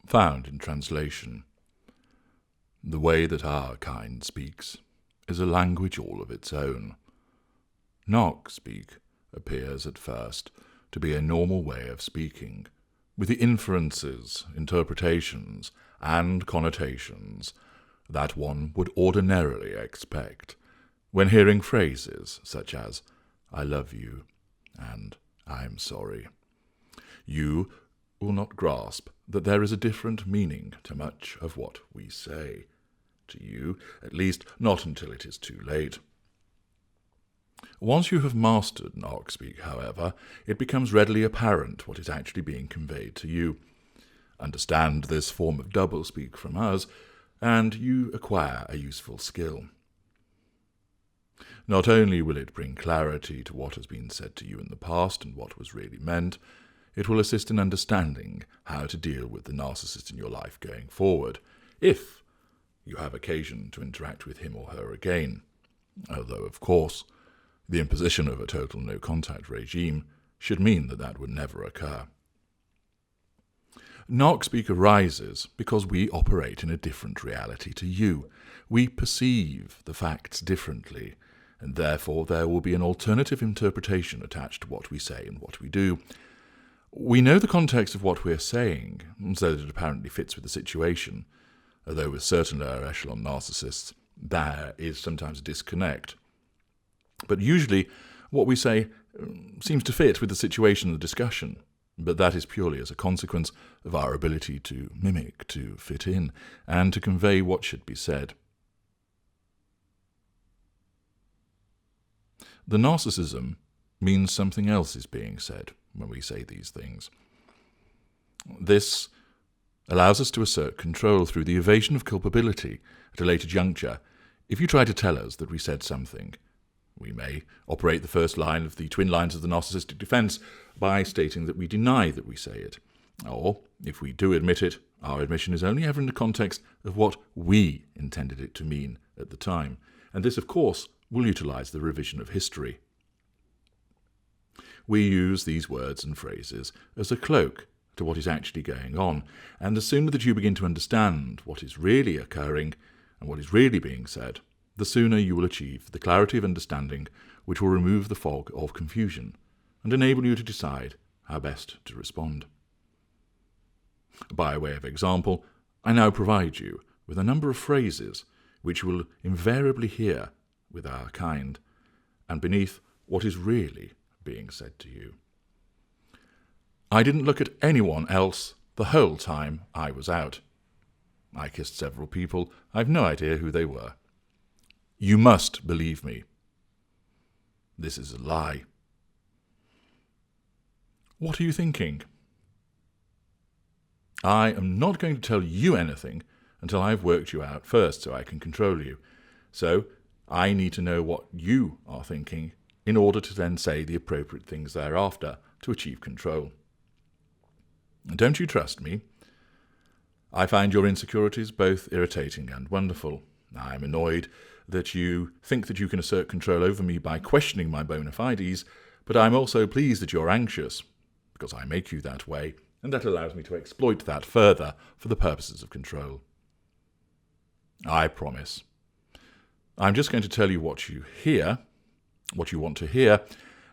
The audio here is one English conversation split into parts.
found in translation. The way that our kind speaks is a language all of its own. Narc speak appears at first to be a normal way of speaking, with the inferences, interpretations, and connotations that one would ordinarily expect when hearing phrases such as "I love you" and "I'm sorry." You will not grasp that there is a different meaning to much of what we say. To you, at least, not until it is too late. Once you have mastered narc speak, however, it becomes readily apparent what is actually being conveyed to you. Understand this form of doublespeak from us, and you acquire a useful skill. Not only will it bring clarity to what has been said to you in the past and what was really meant, it will assist in understanding how to deal with the narcissist in your life going forward, if you have occasion to interact with him or her again, although, of course, the imposition of a total no-contact regime should mean that that would never occur. Narc speak arises because we operate in a different reality to you. We perceive the facts differently, and therefore there will be an alternative interpretation attached to what we say and what we do. We know the context of what we are saying, so that it apparently fits with the situation, although with certain lower echelon narcissists there is sometimes a disconnect. But usually what we say seems to fit with the situation and the discussion, but that is purely as a consequence of our ability to mimic, to fit in, and to convey what should be said. The narcissism means something else is being said when we say these things. This allows us to assert control through the evasion of culpability at a later juncture. If you try to tell us that we said something, we may operate the first line of the twin lines of the narcissistic defense by stating that we deny that we say it. Or, if we do admit it, our admission is only ever in the context of what we intended it to mean at the time. And this, of course, will utilize the revision of history. We use these words and phrases as a cloak to what is actually going on, and the sooner that you begin to understand what is really occurring and what is really being said, the sooner you will achieve the clarity of understanding which will remove the fog of confusion and enable you to decide how best to respond. By way of example, I now provide you with a number of phrases which you will invariably hear with our kind, and beneath what is really being said to you. I didn't look at anyone else the whole time I was out. I kissed several people. I've no idea who they were. You must believe me. This is a lie. What are you thinking? I am not going to tell you anything until I've worked you out first so I can control you. So I need to know what you are thinking in order to then say the appropriate things thereafter to achieve control. Don't you trust me? I find your insecurities both irritating and wonderful. I am annoyed that you think that you can assert control over me by questioning my bona fides, but I am also pleased that you're anxious, because I make you that way, and that allows me to exploit that further for the purposes of control. I promise. I'm just going to tell you what you hear, what you want to hear,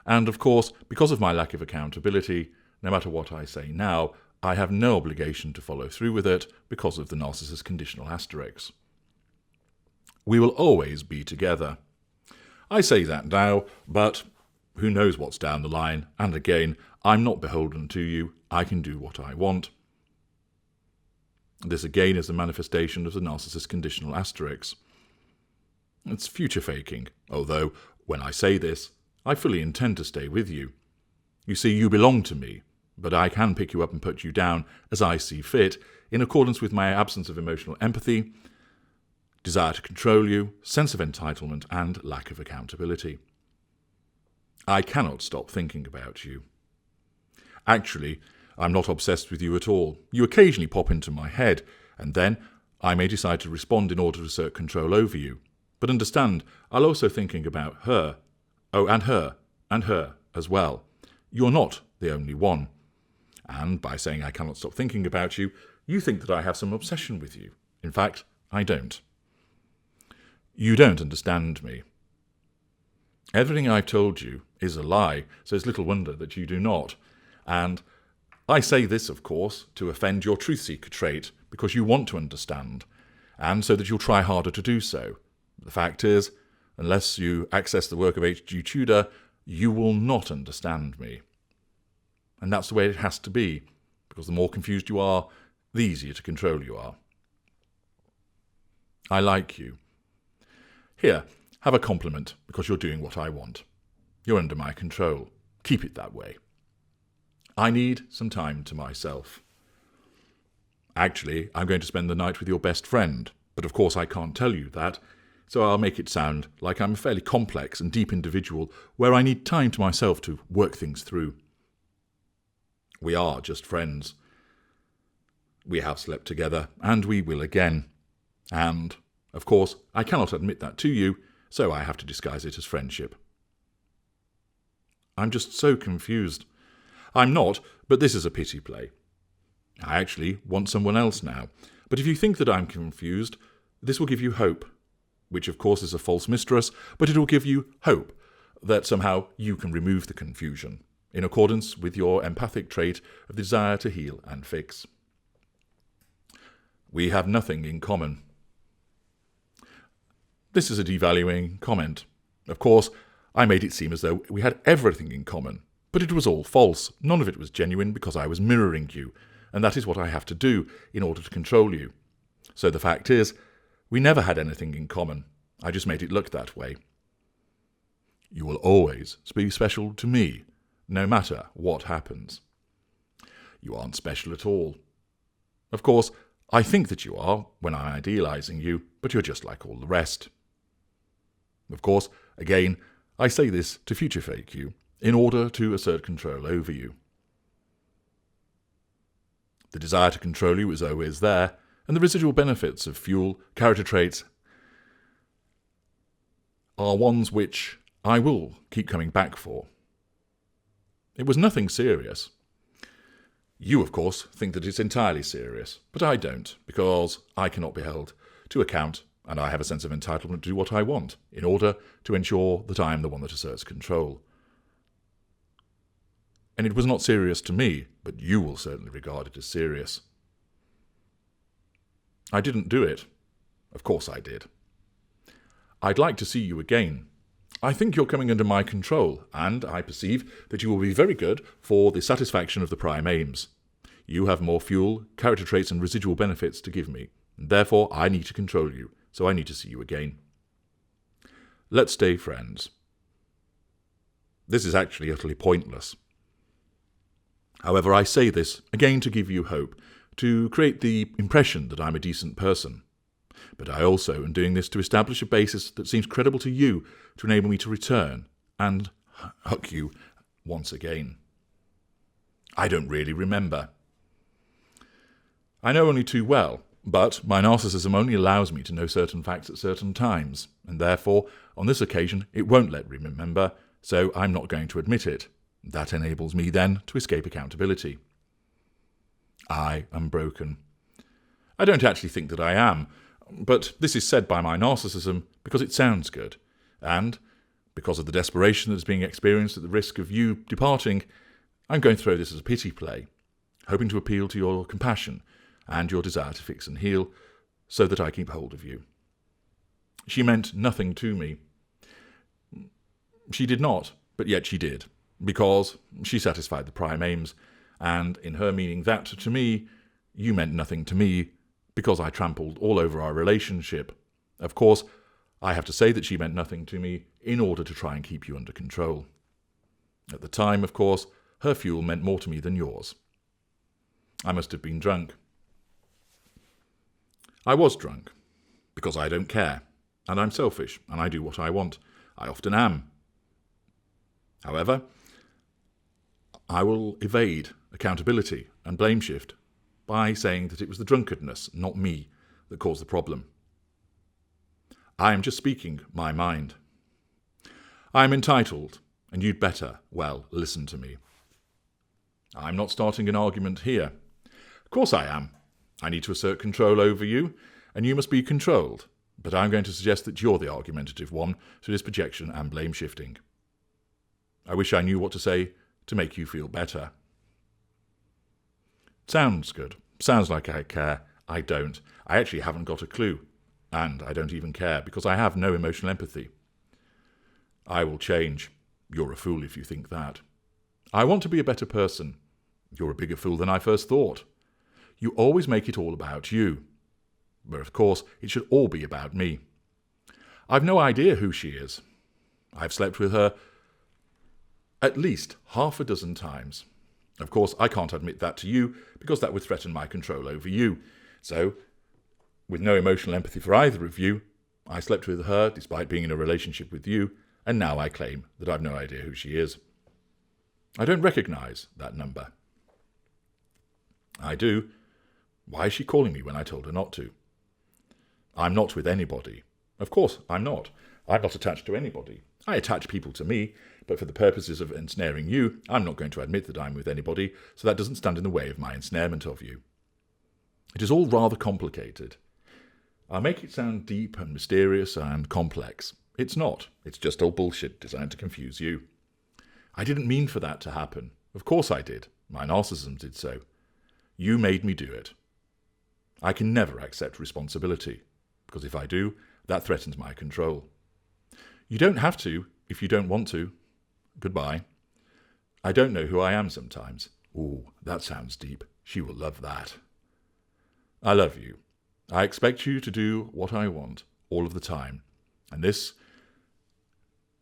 and of course, because of my lack of accountability, no matter what I say now, I have no obligation to follow through with it because of the narcissist conditional asterisks. We will always be together. I say that now, but who knows what's down the line, and again, I'm not beholden to you, I can do what I want. This again is a manifestation of the narcissist conditional asterisks. It's future faking, although, when I say this, I fully intend to stay with you. You see, you belong to me, but I can pick you up and put you down as I see fit, in accordance with my absence of emotional empathy, desire to control you, sense of entitlement, and lack of accountability. I cannot stop thinking about you. Actually, I'm not obsessed with you at all. You occasionally pop into my head, and then I may decide to respond in order to assert control over you. But understand, I'll also thinking about her. Oh, and her as well. You're not the only one. And by saying I cannot stop thinking about you, You think that I have some obsession with you. In fact, I don't. You don't understand me. Everything I've told you is a lie, so it's little wonder that you do not. And I say this, of course, to offend your truth-seeker trait, because you want to understand, and so that you'll try harder to do so. The fact is, unless you access the work of H.G. Tudor, you will not understand me. And that's the way it has to be, because the more confused you are, the easier to control you are. I like you. Here, have a compliment, because you're doing what I want. You're under my control. Keep it that way. I need some time to myself. Actually, I'm going to spend the night with your best friend, but of course I can't tell you that, so I'll make it sound like I'm a fairly complex and deep individual where I need time to myself to work things through. We are just friends. We have slept together, and we will again. And, of course, I cannot admit that to you, so I have to disguise it as friendship. I'm just so confused. I'm not, but this is a pity play. I actually want someone else now, but if you think that I'm confused, this will give you hope, which of course is a false mistress, but it will give you hope that somehow you can remove the confusion, in accordance with your empathic trait of desire to heal and fix. We have nothing in common. This is a devaluing comment. Of course, I made it seem as though we had everything in common, but it was all false. None of it was genuine because I was mirroring you, and that is what I have to do in order to control you. So the fact is, we never had anything in common. I just made it look that way. You will always be special to me, no matter what happens. You aren't special at all. Of course, I think that you are when I'm idealizing you, but you're just like all the rest. Of course, again, I say this to future-fake you, in order to assert control over you. The desire to control you is always there, and the residual benefits of fuel, character traits, are ones which I will keep coming back for. It was nothing serious. You, of course, think that it's entirely serious, but I don't, because I cannot be held to account, and I have a sense of entitlement to do what I want, in order to ensure that I am the one that asserts control. And it was not serious to me, but you will certainly regard it as serious. I didn't do it. Of course I did. I'd like to see you again. I think you're coming under my control, and I perceive that you will be very good for the satisfaction of the prime aims. You have more fuel, character traits, and residual benefits to give me, and therefore I need to control you, so I need to see you again. Let's stay friends. This is actually utterly pointless. However, I say this, again to give you hope, to create the impression that I'm a decent person. But I also am doing this to establish a basis that seems credible to you, to enable me to return and hug you once again. I don't really remember. I know only too well, but my narcissism only allows me to know certain facts at certain times, and therefore, on this occasion, it won't let me remember, so I'm not going to admit it. That enables me then to escape accountability. I am broken. I don't actually think that I am, but this is said by my narcissism because it sounds good, and because of the desperation that is being experienced at the risk of you departing, I'm going to throw this as a pity play, hoping to appeal to your compassion and your desire to fix and heal, so that I keep hold of you. She meant nothing to me. She did not, but yet she did, because she satisfied the prime aims, and in her meaning that to me, you meant nothing to me, because I trampled all over our relationship. Of course, I have to say that she meant nothing to me in order to try and keep you under control. At the time, of course, her fuel meant more to me than yours. I must have been drunk. I was drunk, because I don't care, and I'm selfish, and I do what I want. I often am. However, I will evade accountability and blame shift by saying that it was the drunkenness, not me, that caused the problem. I am just speaking my mind. I am entitled, and you'd better, well, listen to me. I'm not starting an argument here. Of course I am. I need to assert control over you, and you must be controlled. But I'm going to suggest that you're the argumentative one through this projection and blame shifting. I wish I knew what to say to make you feel better. Sounds good. Sounds like I care. I don't. I actually haven't got a clue. And I don't even care, because I have no emotional empathy. I will change. You're a fool if you think that. I want to be a better person. You're a bigger fool than I first thought. You always make it all about you. But of course, it should all be about me. I've no idea who she is. I've slept with her at least half a dozen times. Of course, I can't admit that to you, because that would threaten my control over you. So, with no emotional empathy for either of you, I slept with her despite being in a relationship with you, and now I claim that I've no idea who she is. I don't recognise that number. I do. Why is she calling me when I told her not to? I'm not with anybody. Of course, I'm not. I'm not attached to anybody. I attach people to me, but for the purposes of ensnaring you, I'm not going to admit that I'm with anybody, so that doesn't stand in the way of my ensnarement of you. It is all rather complicated. I'll make it sound deep and mysterious and complex. It's not. It's just all bullshit designed to confuse you. I didn't mean for that to happen. Of course I did. My narcissism did so. You made me do it. I can never accept responsibility, because if I do, that threatens my control. You don't have to if you don't want to. Goodbye. I don't know who I am sometimes. Ooh, that sounds deep. She will love that. I love you. I expect you to do what I want all of the time. And this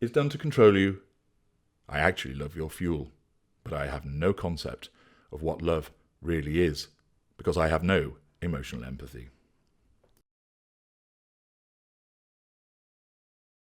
is done to control you. I actually love your fuel, but I have no concept of what love really is, because I have no emotional empathy.